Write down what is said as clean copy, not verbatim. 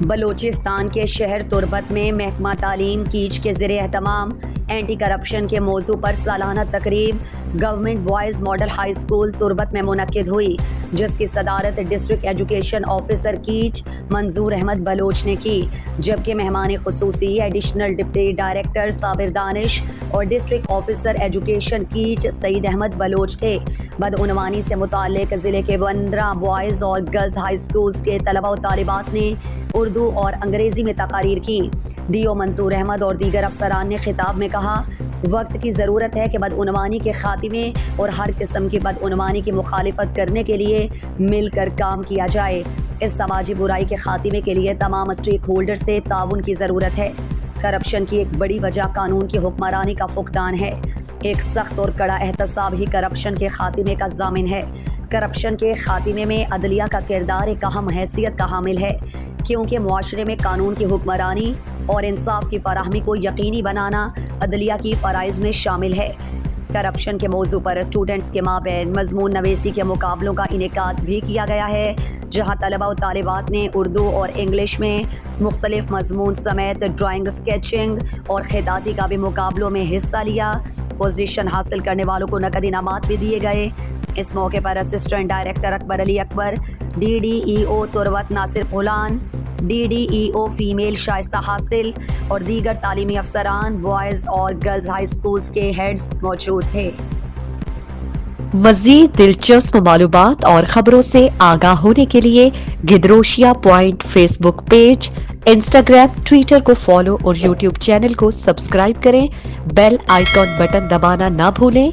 بلوچستان کے شہر تربت میں محکمہ تعلیم کیچ کے زیر اہتمام اینٹی کرپشن کے موضوع پر سالانہ تقریب government boys model high school تربت میں منعقد ہوئی، جس کی صدارت ڈسٹرکٹ ایجوکیشن آفیسر کیچ منظور احمد بلوچ نے کی، جبکہ مہمان خصوصی ایڈیشنل ڈپٹی ڈائریکٹر صابر دانش اور ڈسٹرکٹ آفیسر ایجوکیشن کیچ سعید احمد بلوچ تھے۔ بدعنوانی سے متعلق ضلع کے 15 بوائز اور گرلز ہائی اسکولز کے طلباء و طالبات نے اردو اور انگریزی میں تقاریر کی۔ ڈی او منظور احمد اور دیگر افسران نے خطاب میں کہا، وقت کی ضرورت ہے کہ بدعنوانی کے خاتمے اور ہر قسم کی بدعنوانی کی مخالفت کرنے کے لیے مل کر کام کیا جائے۔ اس سماجی برائی کے خاتمے کے لیے تمام اسٹیک ہولڈر سے تعاون کی ضرورت ہے۔ کرپشن کی ایک بڑی وجہ قانون کی حکمرانی کا فقدان ہے۔ ایک سخت اور کڑا احتساب ہی کرپشن کے خاتمے کا ضامن ہے۔ کرپشن کے خاتمے میں عدلیہ کا کردار ایک اہم حیثیت کا حامل ہے، کیونکہ معاشرے میں قانون کی حکمرانی اور انصاف کی فراہمی کو یقینی بنانا عدلیہ کی فرائض میں شامل ہے۔ کرپشن کے موضوع پر اسٹوڈنٹس کے مابین مضمون نویسی کے مقابلوں کا انعقاد بھی کیا گیا ہے، جہاں طلباء و طالبات نے اردو اور انگلش میں مختلف مضمون سمیت ڈرائنگ، اسکیچنگ اور خطاطی کا بھی مقابلوں میں حصہ لیا۔ پوزیشن حاصل کرنے والوں کو نقد انعامات بھی دیے گئے۔ اس موقع پر اسسٹنٹ ڈائریکٹر اکبر علی اکبر، ڈی ڈی ای او تربت ناصر پولان، ڈی ڈی ای او فیمیل شائستہ حاصل اور دیگر تعلیمی افسران، بوائز اور گرلز ہائی اسکولز کے ہیڈز موجود تھے۔ مزید دلچسپ معلومات اور خبروں سے آگاہ ہونے کے لیے Gedrosia point Facebook page, Instagram, Twitter کو فالو اور یوٹیوب چینل کو سبسکرائب کریں۔ بیل آئیکن بٹن دبانا نہ بھولیں